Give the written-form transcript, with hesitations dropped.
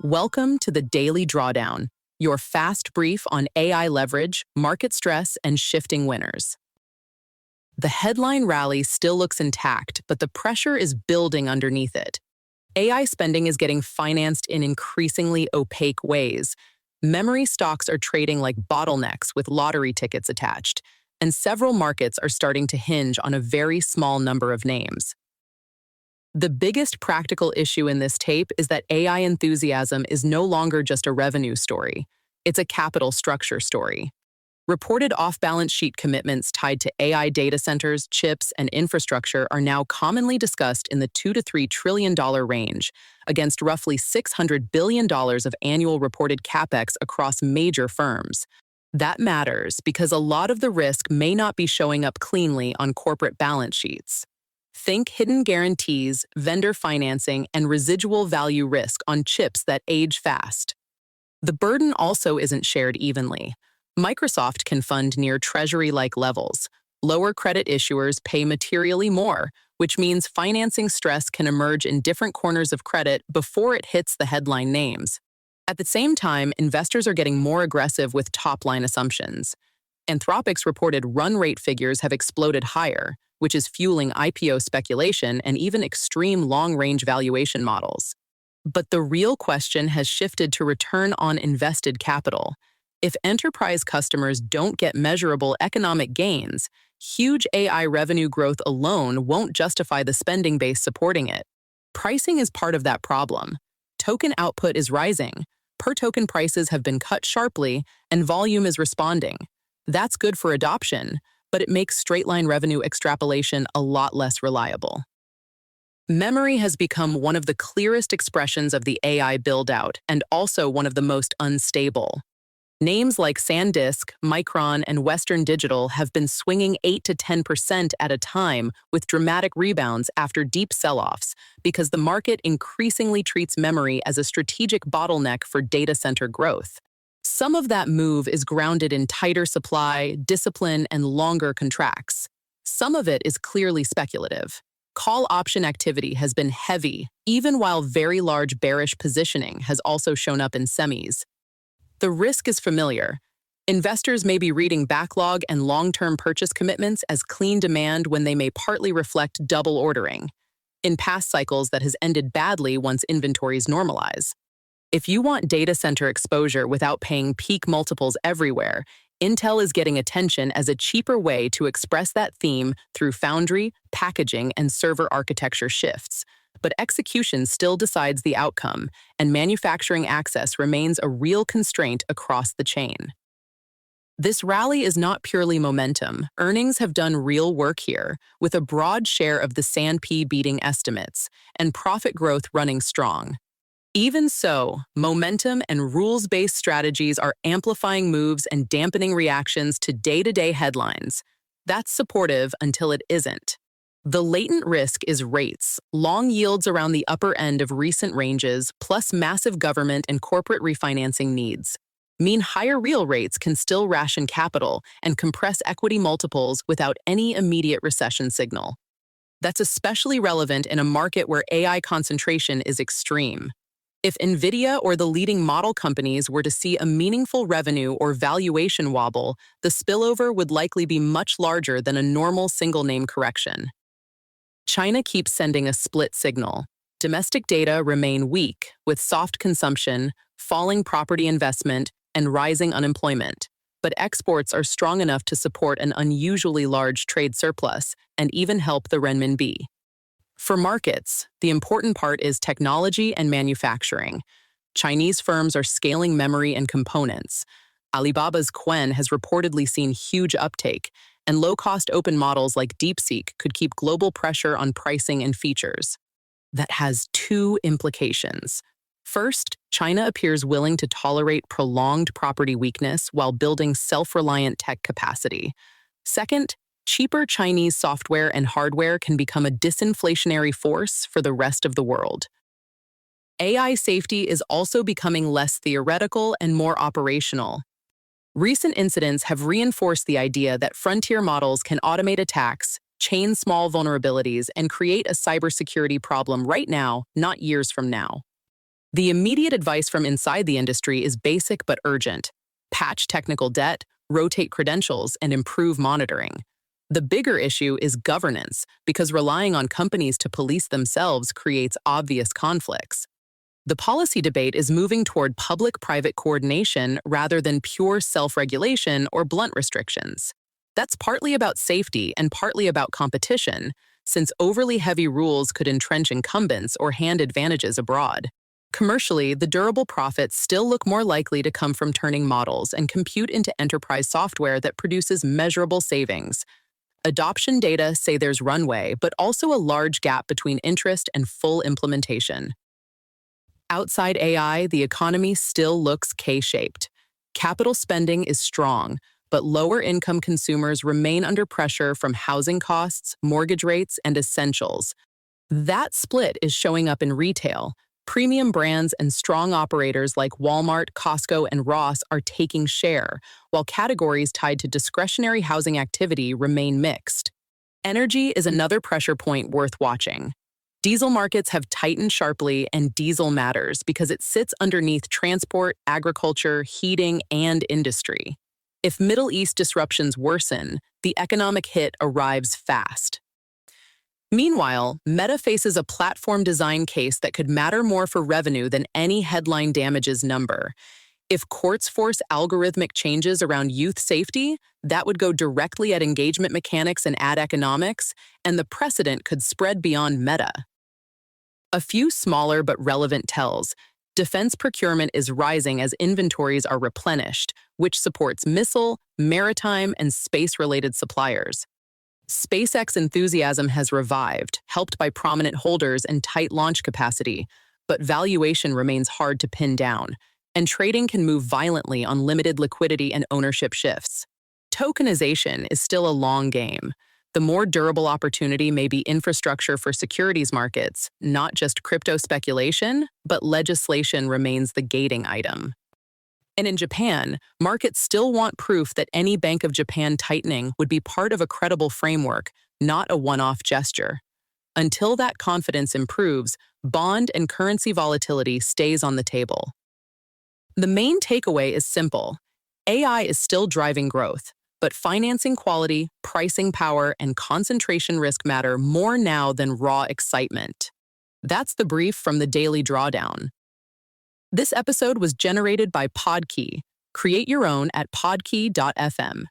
Welcome to the Daily Drawdown, your fast brief on AI leverage, market stress, and shifting winners. The headline rally still looks intact, but the pressure is building underneath it. AI spending is getting financed in increasingly opaque ways. Memory stocks are trading like bottlenecks with lottery tickets attached, and several markets are starting to hinge on a very small number of names. The biggest practical issue in this tape is that AI enthusiasm is no longer just a revenue story. It's a capital structure story. Reported off-balance sheet commitments tied to AI data centers, chips, and infrastructure are now commonly discussed in the $2 to $3 trillion range, against roughly $600 billion of annual reported capex across major firms. That matters because a lot of the risk may not be showing up cleanly on corporate balance sheets. Think hidden guarantees, vendor financing, and residual value risk on chips that age fast. The burden also isn't shared evenly. Microsoft can fund near treasury-like levels. Lower credit issuers pay materially more, which means financing stress can emerge in different corners of credit before it hits the headline names. At the same time, investors are getting more aggressive with top-line assumptions. Anthropic's reported run rate figures have exploded higher, which is fueling IPO speculation and even extreme long-range valuation models. But the real question has shifted to return on invested capital. If enterprise customers don't get measurable economic gains, huge AI revenue growth alone won't justify the spending base supporting it. Pricing is part of that problem. Token output is rising, per-token prices have been cut sharply, and volume is responding. That's good for adoption, but it makes straight-line revenue extrapolation a lot less reliable. Memory has become one of the clearest expressions of the AI build-out and also one of the most unstable. Names like SanDisk, Micron, and Western Digital have been swinging 8 to 10% at a time with dramatic rebounds after deep sell-offs because the market increasingly treats memory as a strategic bottleneck for data center growth. Some of that move is grounded in tighter supply, discipline, and longer contracts. Some of it is clearly speculative. Call option activity has been heavy, even while very large bearish positioning has also shown up in semis. The risk is familiar. Investors may be reading backlog and long-term purchase commitments as clean demand when they may partly reflect double ordering. In past cycles, that has ended badly once inventories normalize. If you want data center exposure without paying peak multiples everywhere, Intel is getting attention as a cheaper way to express that theme through foundry, packaging, and server architecture shifts. But execution still decides the outcome, and manufacturing access remains a real constraint across the chain. This rally is not purely momentum. Earnings have done real work here, with a broad share of the S&P beating estimates, and profit growth running strong. Even so, momentum and rules-based strategies are amplifying moves and dampening reactions to day-to-day headlines. That's supportive until it isn't. The latent risk is rates, long yields around the upper end of recent ranges, plus massive government and corporate refinancing needs, mean higher real rates can still ration capital and compress equity multiples without any immediate recession signal. That's especially relevant in a market where AI concentration is extreme. If NVIDIA or the leading model companies were to see a meaningful revenue or valuation wobble, the spillover would likely be much larger than a normal single-name correction. China keeps sending a split signal. Domestic data remain weak, with soft consumption, falling property investment, and rising unemployment. But exports are strong enough to support an unusually large trade surplus and even help the renminbi. For markets, the important part is technology and manufacturing. Chinese firms are scaling memory and components. Alibaba's Qwen has reportedly seen huge uptake, and low-cost open models like DeepSeek could keep global pressure on pricing and features. That has two implications. First, China appears willing to tolerate prolonged property weakness while building self-reliant tech capacity. Second, cheaper Chinese software and hardware can become a disinflationary force for the rest of the world. AI safety is also becoming less theoretical and more operational. Recent incidents have reinforced the idea that frontier models can automate attacks, chain small vulnerabilities, and create a cybersecurity problem right now, not years from now. The immediate advice from inside the industry is basic but urgent. Patch technical debt, rotate credentials, and improve monitoring. The bigger issue is governance, because relying on companies to police themselves creates obvious conflicts. The policy debate is moving toward public-private coordination rather than pure self-regulation or blunt restrictions. That's partly about safety and partly about competition, since overly heavy rules could entrench incumbents or hand advantages abroad. Commercially, the durable profits still look more likely to come from turning models and compute into enterprise software that produces measurable savings. Adoption data say there's runway, but also a large gap between interest and full implementation. Outside AI, the economy still looks K-shaped. Capital spending is strong, but lower-income consumers remain under pressure from housing costs, mortgage rates, and essentials. That split is showing up in retail. Premium brands and strong operators like Walmart, Costco, and Ross are taking share, while categories tied to discretionary housing activity remain mixed. Energy is another pressure point worth watching. Diesel markets have tightened sharply, and diesel matters because it sits underneath transport, agriculture, heating, and industry. If Middle East disruptions worsen, the economic hit arrives fast. Meanwhile, Meta faces a platform design case that could matter more for revenue than any headline damages number. If courts force algorithmic changes around youth safety, that would go directly at engagement mechanics and ad economics, and the precedent could spread beyond Meta. A few smaller but relevant tells. Defense procurement is rising as inventories are replenished, which supports missile, maritime, and space-related suppliers. SpaceX enthusiasm has revived, helped by prominent holders and tight launch capacity, but valuation remains hard to pin down, and trading can move violently on limited liquidity and ownership shifts. Tokenization is still a long game. The more durable opportunity may be infrastructure for securities markets, not just crypto speculation, but legislation remains the gating item. And in Japan, markets still want proof that any Bank of Japan tightening would be part of a credible framework, not a one-off gesture. Until that confidence improves, bond and currency volatility stays on the table. The main takeaway is simple. AI is still driving growth, but financing quality, pricing power, and concentration risk matter more now than raw excitement. That's the brief from the Daily Drawdown. This episode was generated by Podkey. Create your own at podkey.fm.